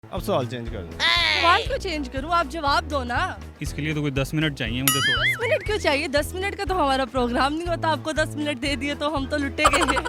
अब सवाल चेंज कर दो। सवाल क्यों चेंज करूं? आप जवाब दो ना। इसके लिए तो कोई 10 मिनट चाहिए मुझे 10 मिनट क्यों चाहिए? 10 मिनट का तो हमारा प्रोग्राम नहीं होता। आपको 10 मिनट दे दिए तो हम तो लुटे गए।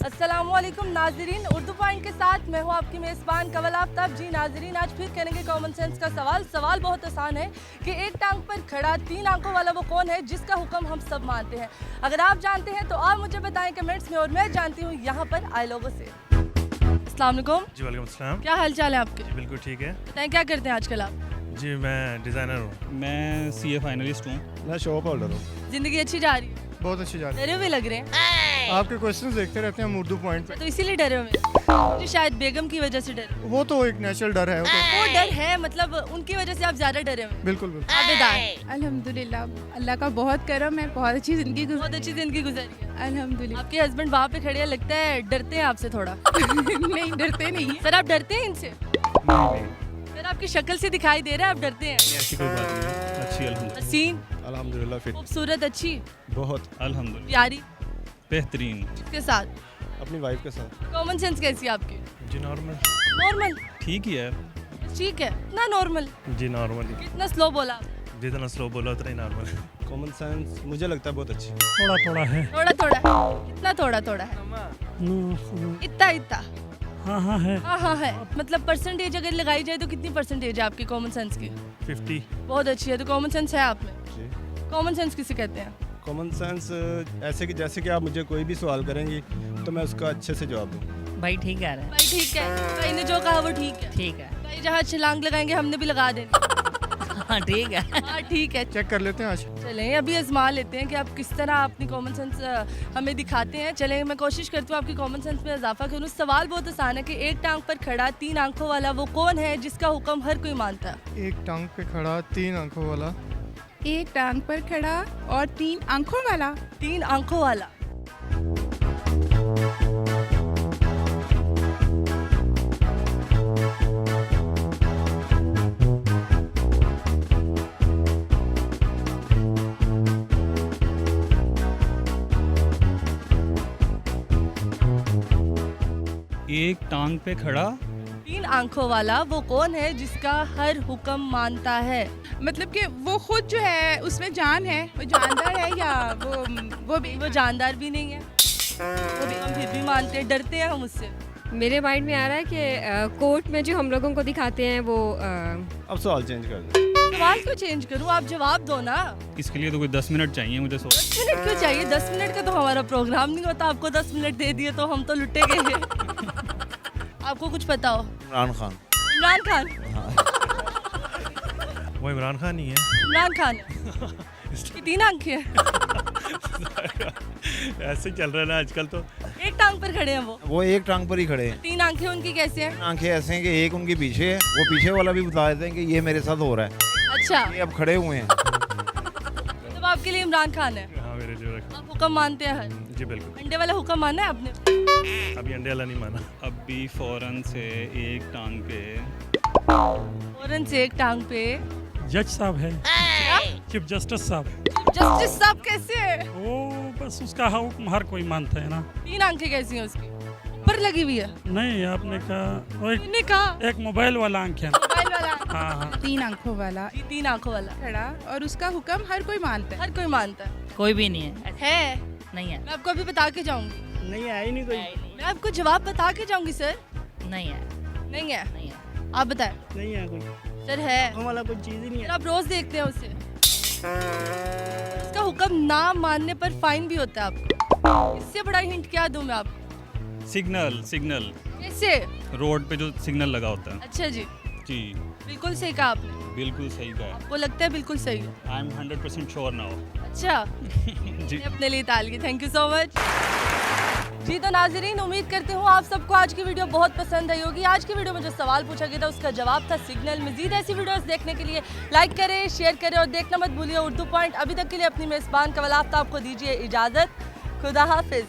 अस्सलामुअलैकुम नाजरीन, उर्दू पॉइंट के साथ मैं हूँ आपकी मेज़बान कवल आफ्ताब। जी नाजरीन, आज फिर करेंगे कॉमन सेंस का सवाल बहुत आसान है कि एक टांग पर खड़ा 3 आंखों वाला वो कौन है जिसका हुक्म हम सब मानते हैं। अगर आप जानते हैं तो आप मुझे बताएं कमेंट्स में, और मैं जानती हूँ यहाँ पर आई लोगों से। अस्सलाम वालेकुम। जी वालेकुम अस्सलाम। क्या हाल चाल है आपके? जी बिल्कुल ठीक है। बताएं क्या करते हैं आजकल आप? जी मैं डिज़ाइनर हूँ। मैं CA फाइनलिस्ट हूँ। मैं शॉप होल्डर हूँ। जिंदगी अच्छी जा रही है? बहुत अच्छी जा रही डरे हुए लग रहे हैं है। आपके क्वेश्चंस देखते रहते हैं हम उर्दू पॉइंट पे। तो इसीलिए डरे हुए हैं। मुझे शायद बेगम की वजह से डरे। वो तो एक नेचुरल डर है। वो डर है, मतलब उनकी वजह से आप ज्यादा डरे हुए हैं। बिल्कुल बिल्कुल। आबेदार, अल्हम्दुलिल्लाह, अल्लाह का बहुत करम है, बहुत अच्छी जिंदगी बहुत अच्छी जिंदगी गुजरी है। अल्हम्दुलिल्लाह। आपके हस्बैंड वहाँ पे खड़े हैं, लगता है डरते हैं आपसे थोड़ा। नहीं, डरते नहीं है। सर आप डरते हैं इनसे? सर आपकी शक्ल से दिखाई दे रहा है आप डरते हैं। ऐसी कोई बात नहीं है। अच्छी अल्हम्दुलिल्लाह। हसीन, अल्हम्दुलिल्लाह फिट। खूबसूरत, अच्छी, बहुत। अल्हम्दुलिल्लाह प्यारी, बेहतरीन। के साथ। अपनी वाइफ के साथ। कॉमन सेंस कैसी है आपकी? जी नॉर्मल। नॉर्मल, ठीक ही है। ठीक है। इतना नॉर्मल, जी नॉर्मल। कितना स्लो बोला आप? जितना स्लो बोला उतना ही नॉर्मल। कॉमन सेंस मुझे लगता है बहुत अच्छी। थोड़ा थोड़ा है। थोड़ा थोड़ा, इतना थोड़ा थोड़ा है, इतना इतना। हाँ है। हाँ है। मतलब परसेंटेज अगर लगाई जाए तो कितनी परसेंटेज है आपकी कॉमन सेंस की? 50। बहुत अच्छी है। तो कॉमन सेंस है आप में। जी। कॉमन सेंस किसे कहते हैं? कॉमन सेंस ऐसे कि जैसे कि आप मुझे कोई भी सवाल करेंगी तो मैं उसका अच्छे से जवाब दूँ। भाई ठीक कह रहे हैं। भाई ठीक है, भाई ने जो कहा वो ठीक है। ठीक है। भाई जहाँ छलांग लगाएंगे हमने भी लगा देनी। हाँ ठीक है। हाँ ठीक है। चेक कर लेते हैं आज। चलें अभी आजमा लेते हैं कि आप किस तरह अपनी कॉमन सेंस हमें दिखाते हैं। चलें मैं कोशिश करती हूँ आपकी कॉमन सेंस में इजाफा करूँ। सवाल बहुत आसान है कि एक टांग पर खड़ा 3 आंखों वाला वो कौन है जिसका हुक्म हर कोई मानता है। एक टांग पे खड़ा 3 आंखों वाला। एक टांग पर खड़ा और 3 आंखों वाला। 3 आंखों वाला। एक टांग पे खड़ा 3 आंखों वाला वो कौन है जिसका हर हुक्म मानता है? मतलब कि वो खुद जो है उसमें जान है, वो जानदार है या वो भी वो जानदार भी नहीं है, वो भी हम फिर भी मानते हैं, डरते हैं हम उससे। मेरे माइंड में आ रहा है कि कोर्ट में जो हम लोगों को दिखाते हैं वो अब सवाल चेंज कर दो। सवाल क्यों चेंज करूं? आप जवाब दो ना। इसके लिए तो कोई 10 मिनट चाहिए मुझे 10 मिनट क्यों चाहिए? 10 मिनट का तो हमारा प्रोग्राम नहीं होता। आपको 10 मिनट दे दिए तो हम तो लुटे गए। आपको कुछ पता हो? इमरान खान। इमरान खान? वो इमरान खान ही है। इमरान खान है। इसकी 3 आंखें हैं। ऐसे चल रहा है ना आजकल तो। एक टांग पर खड़े हैं वो एक टांग पर ही खड़े हैं। 3 आंखें उनकी कैसे हैं? आंखें ऐसे हैं कि एक उनके पीछे है, वो पीछे वाला भी बता देते हैं कि ये मेरे साथ हो रहा है, अच्छा, ये अब खड़े हुए हैं। मतलब आपके लिए इमरान खान है। हाँ मेरे जो रख। आप हुक्म मानते हैं हर? जी बिल्कुल। अंडे वाला हुक्म माना है आपने? अभी अंडे वाला नहीं माना। अभी फौरन से एक टांग पे फौरन से एक टांग पे जज साहब है, चीफ जस्टिस साहब। जस्टिस साहब कैसे है? वो बस उसका हुक्म हर कोई मानता है ना। 3 आंखें कैसी हैं उसकी? ऊपर लगी हुई है? नहीं, आपने कहा वो मैंने कहा एक मोबाइल वाला आंख है। मोबाइल वाला। हाँ 3 आंखों वाला जी 3 आंखों वाला खड़ा और उसका हुक्म हर कोई मानता है। हर कोई मानता है। कोई भी नहीं है। है? नहीं है। मैं आपको अभी बता के जाऊंगी। नहीं है ही नहीं कोई। मैं आपको जवाब बता के जाऊंगी सर। नहीं है। नहीं है? नहीं है। आप बताएं। नहीं है कोई सर है। वाला कोई चीज ही नहीं सर आप रोज देखते हैं उसे। उसका हुक्म ना मानने पर फाइन भी होता है आपको। इससे बड़ा हिंट क्या दूं मैं आपको? सिग्नल कैसे? रोड पे जो सिग्नल लगा होता है। अच्छा जी, जी बिल्कुल सही कहा आपने। बिल्कुल सही कहा है। आपको लगता है बिल्कुल सही है? I am 100% sure now. अच्छा, जी अपने लिए तालियां। Thank you so much. जी तो नाजरीन, उम्मीद करती हूँ आप सबको आज की वीडियो बहुत पसंद आई होगी। आज की वीडियो में जो सवाल पूछा गया था उसका जवाब था सिग्नल। मजीद ऐसी वीडियोस देखने के लिए लाइक करें, शेयर करें और देखना मत भूलिए उर्दू पॉइंट। अभी तक के लिए अपनी मेज़बान कवल आफ्ताब को दीजिए इजाज़त। खुदा हाफिज़।